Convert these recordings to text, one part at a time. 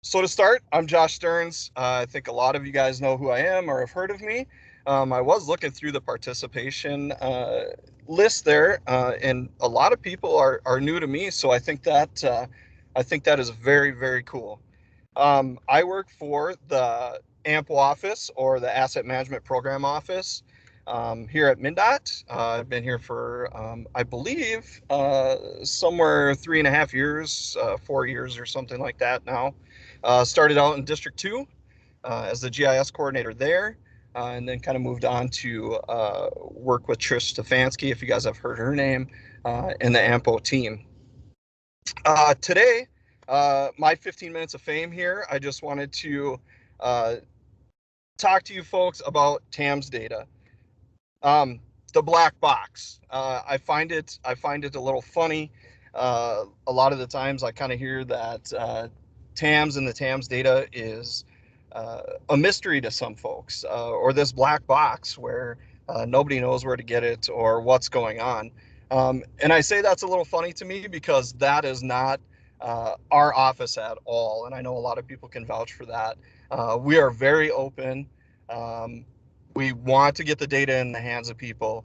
So to start, I'm Josh Stearns. I think a lot of you guys know who I am or have heard of me. I was looking through the participation list there, and a lot of people are new to me. So I think that is very, very cool. I work for the AMPO office, or the Asset Management Program office, here at MnDOT. I've been here for, I believe, somewhere 3.5 years, 4 years or something like that now. Started out in District 2 as the GIS coordinator there, and then kind of moved on to work with Trish Stefanski, if you guys have heard her name, in the AMPO team. Today, my 15 minutes of fame here, I just wanted to uh, talk to you folks about TAMS data. Um, the black box. I find it a little funny. A lot of the times I kind of hear that TAMS and the TAMS data is a mystery to some folks, or this black box where nobody knows where to get it or what's going on. And I say that's a little funny to me because that is not our office at all. And I know a lot of people can vouch for that. We are very open. Um, we want to get the data in the hands of people.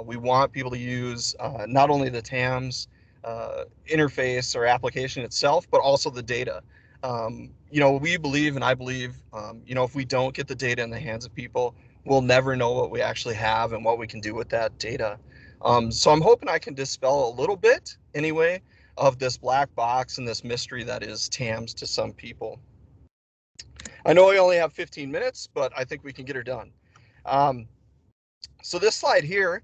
We want people to use not only the TAMS interface or application itself, but also the data. We believe, and I believe, if we don't get the data in the hands of people, we'll never know what we actually have and what we can do with that data. So I'm hoping I can dispel a little bit, anyway, of this black box and this mystery that is TAMS to some people. I know I only have 15 minutes, but I think we can get her done. Um, so this slide here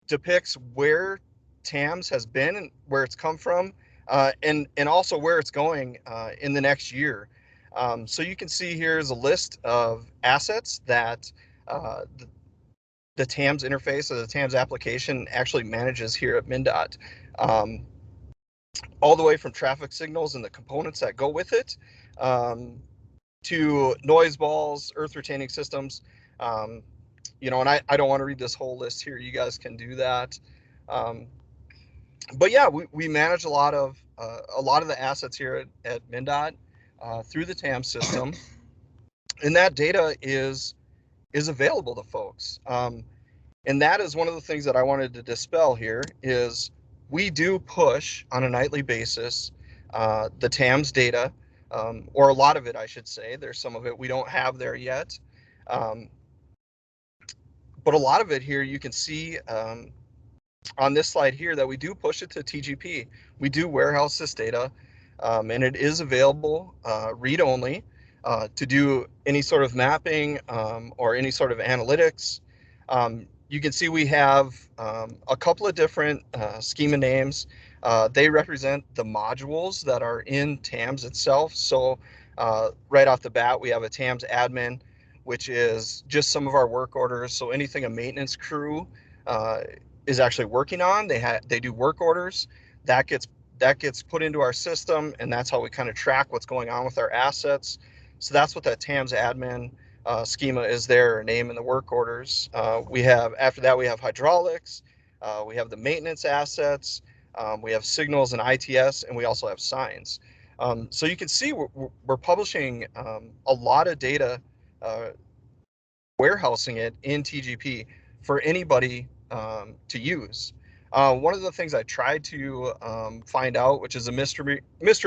depicts where TAMS has been and where it's come from, and also where it's going in the next year. So you can see here is a list of assets that the TAMS interface or the TAMS application actually manages here at MnDOT. All the way from traffic signals and the components that go with it, to noise balls, earth retaining systems. And I don't want to read this whole list here. You guys can do that. But yeah, we manage a lot of the assets here at MnDOT through the TAM system, and that data is available to folks. And that is one of the things that I wanted to dispel here is we do push on a nightly basis the TAMS data, or a lot of it, I should say. There's some of it we don't have there yet. But a lot of it here, you can see on this slide here that we do push it to TGP. We do warehouse this data, and it is available read-only to do any sort of mapping or any sort of analytics. You can see we have a couple of different schema names. They represent the modules that are in TAMS itself. So right off the bat, we have a TAMS admin, which is just some of our work orders. So anything a maintenance crew is actually working on, they do work orders. That gets put into our system, and that's how we kind of track what's going on with our assets. So that's what that TAMS admin schema is there, name in the work orders. After that, we have hydraulics, we have the maintenance assets, we have signals and ITS, and we also have signs. So you can see we're publishing a lot of data, warehousing it in TGP for anybody to use. One of the things I tried to find out, which is a mystery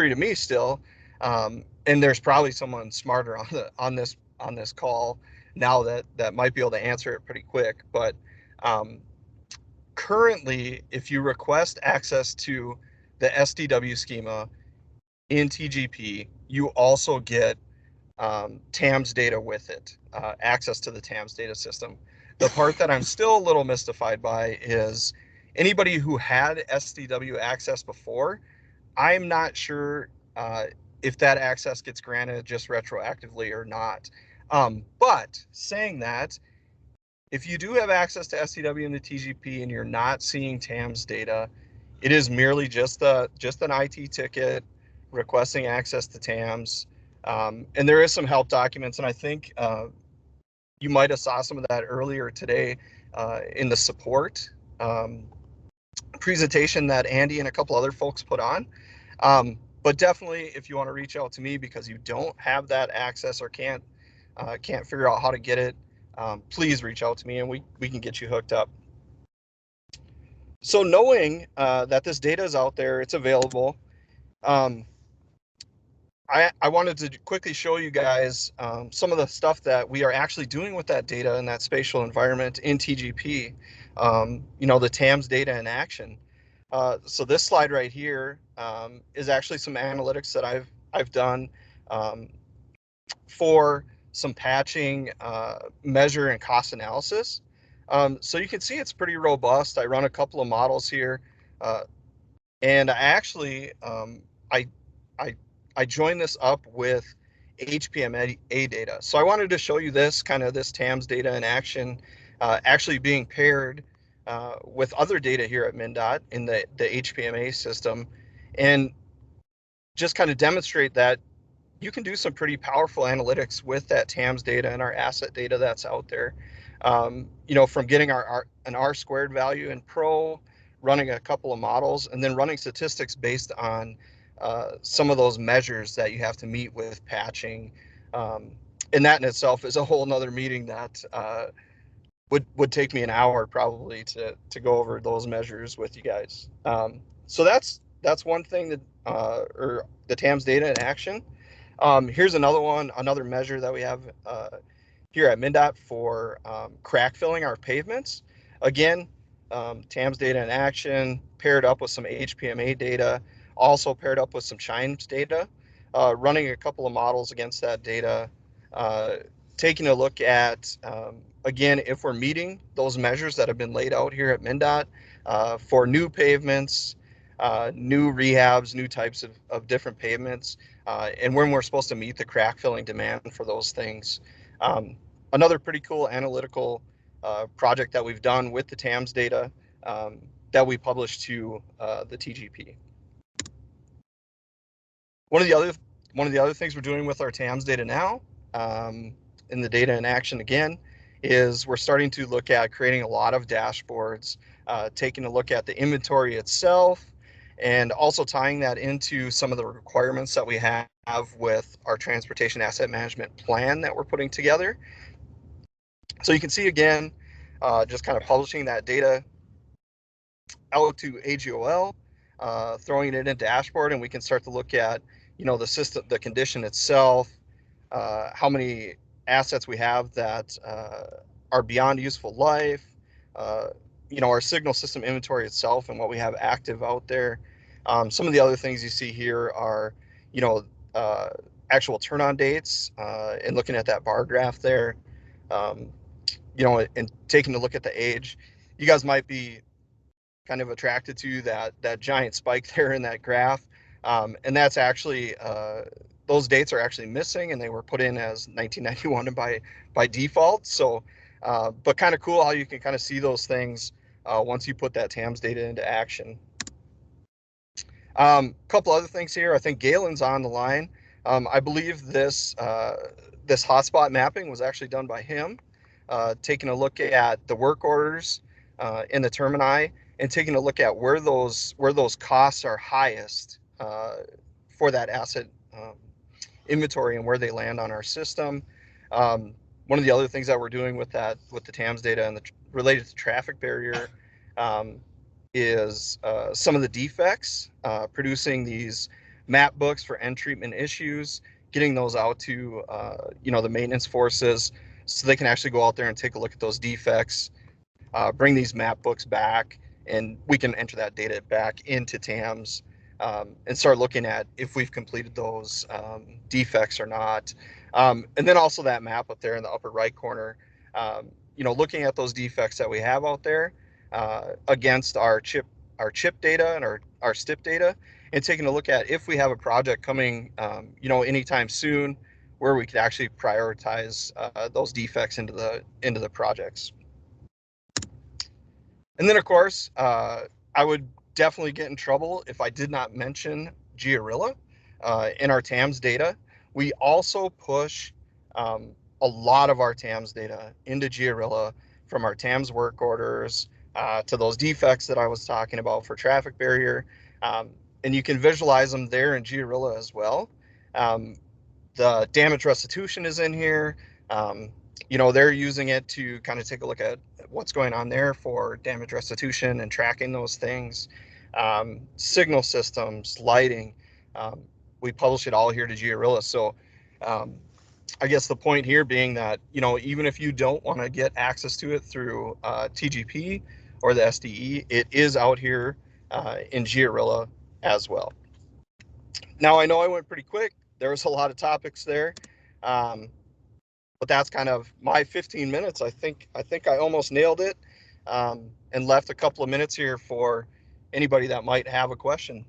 to me still, and there's probably someone smarter on this call now that might be able to answer it pretty quick. But currently, if you request access to the SDW schema in TGP, you also get TAMS data with it, access to the TAMS data system. The part that I'm still a little mystified by is anybody who had SDW access before, I'm not sure if that access gets granted just retroactively or not. But saying that, if you do have access to SDW in the TGP and you're not seeing TAMS data, it is merely just an IT ticket requesting access to TAMS. And there is some help documents, and I think you might have saw some of that earlier today in the support presentation that Andy and a couple other folks put on. But definitely, if you want to reach out to me because you don't have that access or can't figure out how to get it, please reach out to me and we can get you hooked up. So knowing that this data is out there, it's available. Um, I wanted to quickly show you guys some of the stuff that we are actually doing with that data in that spatial environment in TGP. The TAMS data in action. So this slide right here is actually some analytics that I've done um, for some patching, measure, and cost analysis. So you can see it's pretty robust. I run a couple of models here, and I I I joined this up with HPMA data. So I wanted to show you this TAMS data in action, actually being paired with other data here at MnDOT in the HPMA system, and just kind of demonstrate that you can do some pretty powerful analytics with that TAMS data and our asset data that's out there. From getting an R squared value in Pro, running a couple of models, and then running statistics based on some of those measures that you have to meet with patching. And that in itself is a whole nother meeting that would take me an hour probably to go over those measures with you guys. So that's one thing that or the TAMS data in action. Here's another measure that we have here at MnDOT for crack filling our pavements. Again, TAMS data in action, paired up with some HPMA data, also paired up with some Chimes data, running a couple of models against that data, taking a look at, again, if we're meeting those measures that have been laid out here at MnDOT for new pavements, new rehabs, new types of different pavements, and when we're supposed to meet the crack filling demand for those things. Another pretty cool analytical project that we've done with the TAMS data that we published to the TGP. One of the other things we're doing with our TAMS data now, in the data in action again, is we're starting to look at creating a lot of dashboards, taking a look at the inventory itself, and also tying that into some of the requirements that we have with our transportation asset management plan that we're putting together. So you can see again, just kind of publishing that data out to AGOL, throwing it in a dashboard, and we can start to look at, the system, the condition itself, how many assets we have that are beyond useful life, our signal system inventory itself and what we have active out there. Some of the other things you see here are, actual turn on dates, and looking at that bar graph there, and taking a look at the age. You guys might be kind of attracted to that giant spike there in that graph. And that's actually, those dates are actually missing, and they were put in as 1991 by default. So, but kind of cool how you can kind of see those things once you put that TAMS data into action. Couple other things here. I think Galen's on the line. I believe this hotspot mapping was actually done by him, taking a look at the work orders in the termini and taking a look at where those costs are highest for that asset inventory and where they land on our system. One of the other things that we're doing with the TAMS data and related to traffic barrier is some of the defects, producing these map books for end treatment issues, getting those out to the maintenance forces so they can actually go out there and take a look at those defects, bring these map books back, and we can enter that data back into TAMS and start looking at if we've completed those defects or not. And then also that map up there in the upper right corner, looking at those defects that we have out there against our chip data and our STIP data, and taking a look at if we have a project coming, anytime soon, where we could actually prioritize those defects into the projects. And then, of course, I would definitely get in trouble if I did not mention Giorilla in our TAMS data. We also push a lot of our TAMS data into Giorilla, from our TAMS work orders to those defects that I was talking about for traffic barrier. and you can visualize them there in Giarilla as well. Um, the damage restitution is in here. Um, they're using it to kind of take a look at what's going on there for damage restitution and tracking those things. Signal systems, lighting. Um, we publish it all here to Giarilla. So um, I guess the point here being that, even if you don't want to get access to it through TGP or the SDE, it is out here in Giarilla as well. Now, I know I went pretty quick. There was a lot of topics there. Um, but that's kind of my 15 minutes. I think I almost nailed it, and left a couple of minutes here for anybody that might have a question.